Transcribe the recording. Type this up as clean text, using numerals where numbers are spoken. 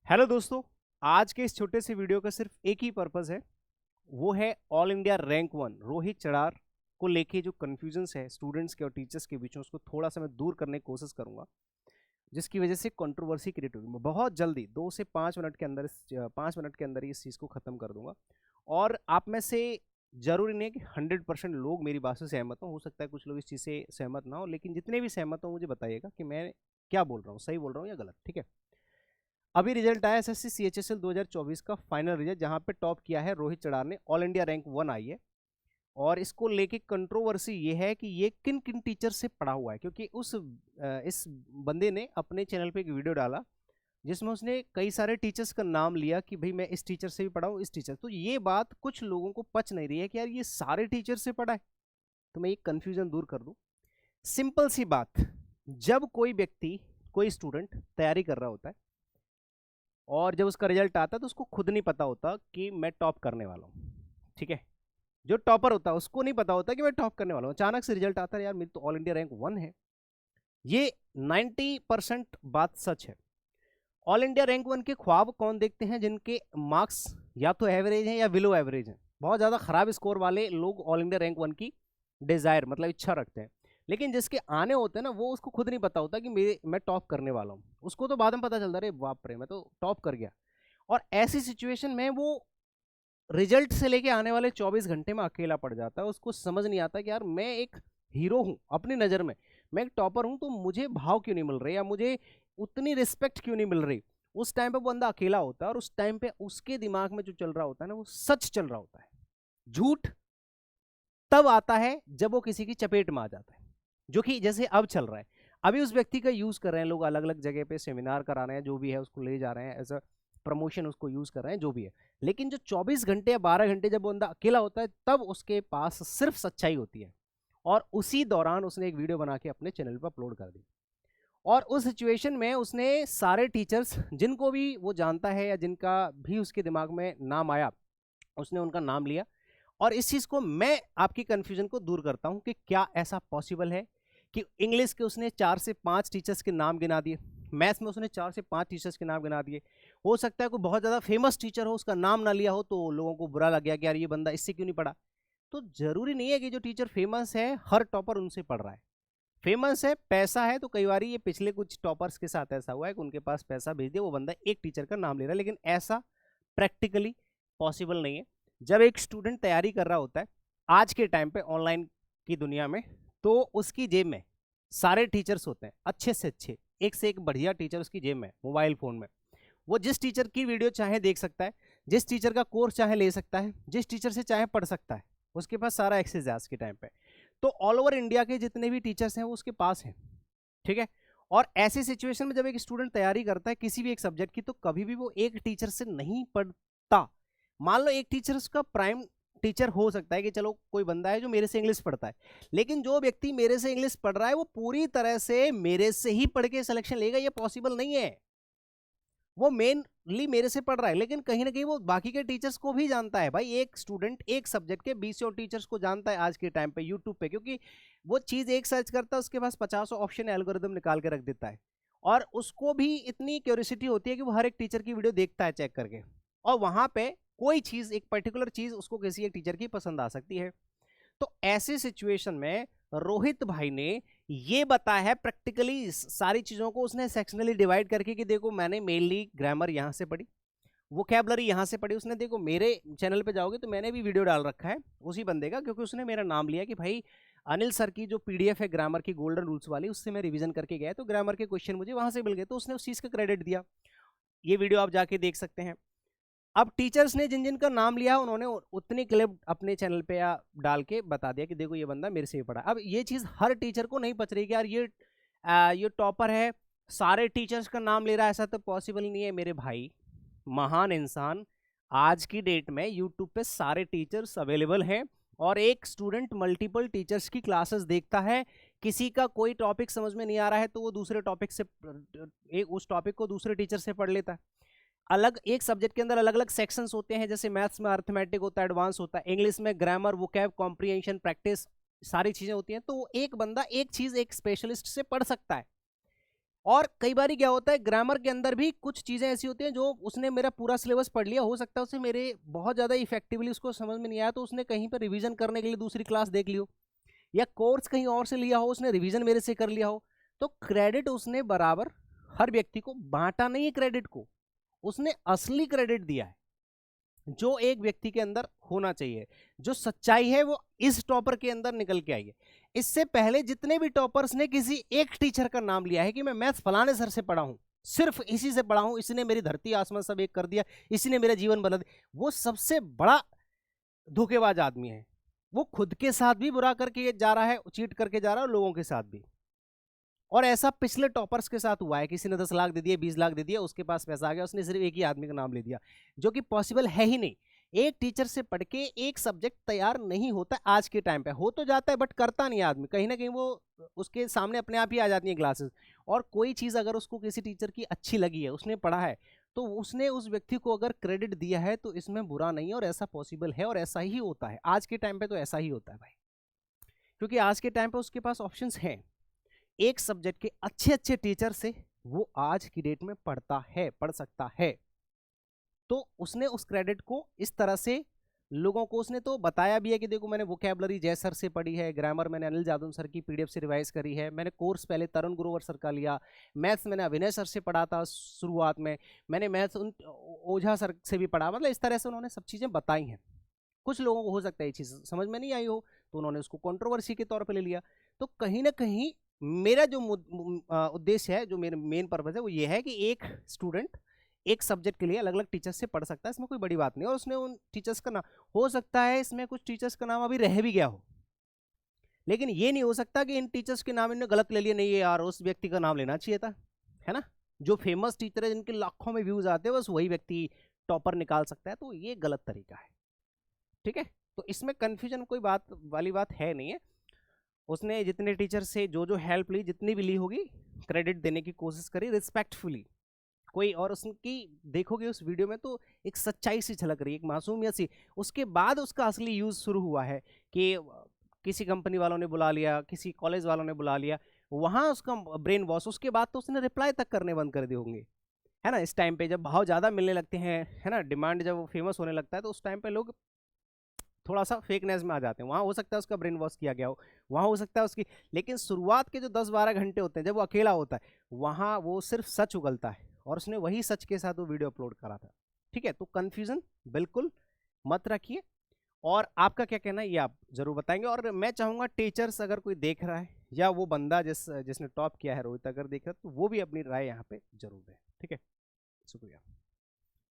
Hello दोस्तों। आज के इस छोटे से वीडियो का सिर्फ एक ही पर्पस है, वो है all India rank one Rohit Chadar को लेके जो कन्फ्यूजन्स है स्टूडेंट्स के और टीचर्स के बीच में, उसको थोड़ा सा मैं दूर करने की कोशिश करूंगा, जिसकी वजह से कंट्रोवर्सी क्रिएट होगी। मैं बहुत जल्दी 2 से 5 मिनट के अंदर 5 मिनट के अंदर ही इस चीज़ को ख़त्म कर दूंगा। और आप में से जरूरी नहीं कि 100% लोग मेरी बात से सहमत हों, हो सकता है कुछ लोग इस चीज़ से सहमत ना हो, लेकिन जितने भी सहमत हो मुझे बताइएगा कि मैं क्या बोल रहा हूँ, सही बोल रहा हूँ या गलत। ठीक है। अभी रिजल्ट आया एसएससी सीएचएसएल 2024 का फाइनल रिजल्ट, जहां पे टॉप किया है रोहित चड़ार ने, ऑल इंडिया रैंक वन आई है। और इसको लेके कंट्रोवर्सी ये है कि ये किन किन टीचर से पढ़ा हुआ है, क्योंकि इस बंदे ने अपने चैनल पे एक वीडियो डाला जिसमें उसने कई सारे टीचर्स का नाम लिया कि भाई मैं इस टीचर से भी पढ़ा हूँ, इस टीचर। तो ये बात कुछ लोगों को पच नहीं रही है कि यार ये सारे टीचर से पढ़ा है। तो मैं ये कंफ्यूजन दूर कर दूं। सिंपल सी बात, जब कोई व्यक्ति, कोई स्टूडेंट तैयारी कर रहा होता है और जब उसका रिजल्ट आता है तो उसको खुद नहीं पता होता कि मैं टॉप करने वाला हूँ। ठीक है। जो टॉपर होता है उसको नहीं पता होता कि मैं टॉप करने वाला हूँ। अचानक से रिजल्ट आता है, यार मेरी तो ऑल इंडिया रैंक वन है। ये 90% बात सच है। ऑल इंडिया रैंक वन के ख्वाब कौन देखते हैं? जिनके मार्क्स या तो एवरेज हैं या बिलो एवरेज हैं। बहुत ज़्यादा खराब स्कोर वाले लोग ऑल इंडिया रैंक वन की डिजायर, मतलब इच्छा रखते हैं। लेकिन जिसके आने होते हैं ना, वो उसको खुद नहीं पता होता कि मैं टॉप करने वाला हूँ। उसको तो बाद में पता चलता, अरे बाप रे मैं तो टॉप कर गया। और ऐसी सिचुएशन में वो रिजल्ट से लेके आने वाले 24 घंटे में अकेला पड़ जाता है। उसको समझ नहीं आता कि यार मैं एक हीरो हूँ अपनी नज़र में, मैं एक टॉपर हूँ, तो मुझे भाव क्यों नहीं मिल रही या मुझे उतनी रिस्पेक्ट क्यों नहीं मिल रही। उस टाइम पे वो बंदा अकेला होता है और उस टाइम पे उसके दिमाग में जो चल रहा होता है ना, वो सच चल रहा होता है। झूठ तब आता है जब वो किसी की चपेट में आ जाता है, जो कि जैसे अब चल रहा है। अभी उस व्यक्ति का यूज कर रहे हैं लोग, अलग अलग जगह पे सेमिनार करा रहे हैं, जो भी है उसको ले जा रहे हैं एज अ प्रमोशन, उसको यूज कर रहे हैं, जो भी है। लेकिन जो 24 घंटे या 12 घंटे जब वो बंदा अकेला होता है, तब उसके पास सिर्फ सच्चाई होती है। और उसी दौरान उसने एक वीडियो बना के अपने चैनल पर अपलोड कर दी। और उस सिचुएशन में उसने सारे टीचर्स जिनको भी वो जानता है या जिनका भी उसके दिमाग में नाम आया, उसने उनका नाम लिया। और इस चीज को मैं आपकी कंफ्यूजन को दूर करता हूं कि क्या ऐसा पॉसिबल है कि इंग्लिश के उसने 4 से 5 टीचर्स के नाम गिना दिए, मैथ्स में उसने 4 से 5 टीचर्स के नाम गिना दिए। हो सकता है कोई बहुत ज्यादा फेमस टीचर हो, उसका नाम ना लिया हो, तो लोगों को बुरा लग गया कि यार ये बंदा इससे क्यों नहीं पढ़ा। तो जरूरी नहीं है कि जो टीचर फेमस है हर टॉपर उनसे पढ़ रहा है। फेमस है, पैसा है, तो कई बार ये पिछले कुछ टॉपर्स के साथ ऐसा हुआ है कि उनके पास पैसा भेज दिया, वो बंदा एक टीचर का नाम ले रहा है। लेकिन ऐसा प्रैक्टिकली पॉसिबल नहीं है। जब एक स्टूडेंट तैयारी कर रहा होता है आज के टाइम पे ऑनलाइन की दुनिया में, तो उसकी जेब में सारे टीचर्स होते हैं, अच्छे से अच्छे, एक से एक बढ़िया टीचर उसकी जेब में, मोबाइल फोन में। वो जिस टीचर की वीडियो चाहे देख सकता है, जिस टीचर का कोर्स चाहे ले सकता है, जिस टीचर से चाहे पढ़ सकता है। उसके पास सारा एक्सेस है आज के टाइम पे। तो ऑल ओवर इंडिया के जितने भी टीचर्स हैं वो उसके पास हैं। ठीक है। और ऐसी सिचुएशन में जब एक स्टूडेंट तैयारी करता है किसी भी एक सब्जेक्ट की, तो कभी भी वो एक टीचर से नहीं पढ़ता। मान लो एक टीचर उसका प्राइम टीचर हो सकता है कि चलो कोई बंदा है जो मेरे से इंग्लिश पढ़ता है, लेकिन जो व्यक्ति मेरे से इंग्लिश पढ़ रहा है वो पूरी तरह से मेरे से ही पढ़ के सिलेक्शन लेगा, ये पॉसिबल नहीं है। वो मेनली मेरे से पढ़ रहा है, लेकिन कहीं ना कहीं वो बाकी के टीचर्स को भी जानता है। भाई एक स्टूडेंट एक सब्जेक्ट के 20 और टीचर्स को जानता है आज के टाइम पे यूट्यूब पे, क्योंकि वो चीज एक सर्च करता है, उसके पास 50 ऑप्शन एल्गोरिदम निकाल के रख देता है। और उसको भी इतनी क्यूरियोसिटी होती है कि वो हर एक टीचर की वीडियो देखता है चेक करके। और वहां पे कोई चीज, एक पर्टिकुलर चीज उसको किसी एक टीचर की पसंद आ सकती है। तो ऐसी सिचुएशन में रोहित भाई ने ये बताया है प्रैक्टिकली सारी चीजों को उसने सेक्शनली डिवाइड करके कि देखो मैंने मेनली ग्रामर यहां से पढ़ी, वोकैबुलरी यहां से पढ़ी। उसने, देखो मेरे चैनल पे जाओगे तो मैंने भी वीडियो डाल रखा है उसी बंदे का, क्योंकि उसने मेरा नाम लिया कि भाई अनिल सर की जो पीडीएफ है ग्रामर की गोल्डन रूल्स वाली, उससे मैं रिवीजन करके गया, तो ग्रामर के क्वेश्चन मुझे वहां से मिल गए, तो उसने उस चीज का क्रेडिट दिया। ये वीडियो आप जाके देख सकते हैं। अब टीचर्स ने जिन जिन का नाम लिया उन्होंने उतनी क्लिप अपने चैनल पे या डाल के बता दिया कि देखो ये बंदा मेरे से ही पढ़ा। अब ये चीज हर टीचर को नहीं पच रही कि यार ये टॉपर है, सारे टीचर्स का नाम ले रहा है, ऐसा तो पॉसिबल नहीं है मेरे भाई। महान इंसान, आज की डेट में यूट्यूब पे सारे टीचर्स अवेलेबल हैं और एक स्टूडेंट मल्टीपल टीचर्स की क्लासेस देखता है। किसी का कोई टॉपिक समझ में नहीं आ रहा है तो वो दूसरे टॉपिक से उस टॉपिक को दूसरे टीचर से पढ़ लेता है। अलग एक सब्जेक्ट के अंदर अलग अलग सेक्शंस होते हैं, जैसे मैथ्स में अर्थमेटिक होता है, एडवांस होता है, इंग्लिश में ग्रामर, वोकैब, कॉम्प्रिहेंशन, प्रैक्टिस, सारी चीजें होती हैं। तो एक बंदा एक चीज एक स्पेशलिस्ट से पढ़ सकता है। और कई बार क्या होता है, ग्रामर के अंदर भी कुछ चीजें ऐसी होती हैं जो उसने मेरा पूरा सिलेबस पढ़ लिया, हो सकता है उसे मेरे बहुत ज्यादा इफेक्टिवली उसको समझ में नहीं आया, तो उसने कहीं पर रिवीजन करने के लिए दूसरी क्लास देख ली हो, या कोर्स कहीं और से लिया हो, उसने रिवीजन मेरे से कर लिया हो, तो क्रेडिट उसने बराबर हर व्यक्ति को बांटा नहीं है, क्रेडिट को उसने असली क्रेडिट दिया है जो एक व्यक्ति के अंदर होना चाहिए। जो सच्चाई है वो इस टॉपर के अंदर निकल के आई है। इससे पहले जितने भी टॉपर्स ने किसी एक टीचर का नाम लिया है कि मैं मैथ्स फलाने सर से पढ़ा हूं, सिर्फ इसी से पढ़ा हूं, इसी ने मेरी धरती आसमान सब एक कर दिया, इसी ने मेरा जीवन बना दिया, वो सबसे बड़ा धोखेबाज आदमी है। वो खुद के साथ भी बुरा करके जा रहा है, चीट करके जा रहा है, लोगों के साथ भी। और ऐसा पिछले टॉपर्स के साथ हुआ है, किसी ने 10 लाख दे दिए, 20 लाख दे दिया, उसके पास पैसा आ गया, उसने सिर्फ एक ही आदमी का नाम ले दिया, जो कि पॉसिबल है ही नहीं। एक टीचर से पढ़ के एक सब्जेक्ट तैयार नहीं होता आज के टाइम पे, हो तो जाता है बट करता नहीं आदमी, कहीं ना कहीं वो उसके सामने अपने आप ही आ जाती है क्लासेस। और कोई चीज़ अगर उसको किसी टीचर की अच्छी लगी है, उसने पढ़ा है, तो उसने उस व्यक्ति को अगर क्रेडिट दिया है तो इसमें बुरा नहीं है, और ऐसा पॉसिबल है और ऐसा ही होता है आज के टाइम पे, तो ऐसा ही होता है भाई, क्योंकि आज के टाइम पे उसके पास ऑप्शंस हैं। एक सब्जेक्ट के अच्छे अच्छे टीचर से वो आज की डेट में पढ़ सकता है। तो उसने उस क्रेडिट को इस तरह से लोगों को उसने तो बताया भी है कि देखो मैंने वोकैबुलरी जय सर से पढ़ी है, ग्रामर मैंने अनिल जादव सर की पीडीएफ से रिवाइज करी है, मैंने कोर्स पहले तरुण गुरुवर सर का लिया, मैथ्स मैंने अभिनय सर से पढ़ा था शुरुआत में, मैंने मैथ्स उन ओझा सर से भी पढ़ा, मतलब इस तरह से उन्होंने सब चीज़ें बताई हैं। कुछ लोगों को हो सकता है ये चीज़ समझ में नहीं आई हो, तो उन्होंने उसको कंट्रोवर्सी के तौर पर ले लिया। तो कहीं ना कहीं मेरा जो उद्देश्य है, जो मेरा मेन पर्पज है, वो ये है कि एक स्टूडेंट एक सब्जेक्ट के लिए अलग अलग टीचर्स से पढ़ सकता है, इसमें कोई बड़ी बात नहीं। और उसने उन टीचर्स का नाम, हो सकता है इसमें कुछ टीचर्स का नाम अभी रह भी गया हो, लेकिन ये नहीं हो सकता कि इन टीचर्स के नाम इन्होंने गलत ले लिए, नहीं यार उस व्यक्ति का नाम लेना चाहिए था, है ना। जो फेमस टीचर है, जिनके लाखों में व्यूज आते हैं, बस वही व्यक्ति टॉपर निकाल सकता है, तो ये गलत तरीका है, ठीक है। तो इसमें कंफ्यूजन कोई बात वाली बात है नहीं है। उसने जितने टीचर से जो जो हेल्प ली, जितनी भी ली होगी, क्रेडिट देने की कोशिश करी रिस्पेक्टफुली कोई। और उसकी देखोगे उस वीडियो में तो एक सच्चाई सी झलक रही है, एक मासूमियत सी। उसके बाद उसका असली यूज शुरू हुआ है कि किसी कंपनी वालों ने बुला लिया, किसी कॉलेज वालों ने बुला लिया, वहां उसका ब्रेन वॉश। उसके बाद तो उसने रिप्लाई तक करने बंद कर दिए होंगे, है ना। इस टाइम पे जब भाव ज़्यादा मिलने लगते हैं, है ना, डिमांड जब फेमस होने लगता है, तो उस टाइम पे लोग थोड़ा सा फेकनेस में आ जाते हैं। वहाँ हो सकता है उसका ब्रेन वॉश किया गया हो, वहाँ हो सकता है उसकी, लेकिन शुरुआत के जो 10-12 घंटे होते हैं जब वो अकेला होता है, वहाँ वो सिर्फ सच उगलता है, और उसने वही सच के साथ वो वीडियो अपलोड करा था, ठीक है। तो कन्फ्यूजन बिल्कुल मत रखिए। और आपका क्या कहना है ये आप जरूर बताएंगे। और मैं चाहूँगा टीचर्स अगर कोई देख रहा है, या वो बंदा जिसने टॉप किया है रोहित अगर देख रहा है, तो वो भी अपनी राय यहाँ पे जरूर दें, ठीक है। शुक्रिया।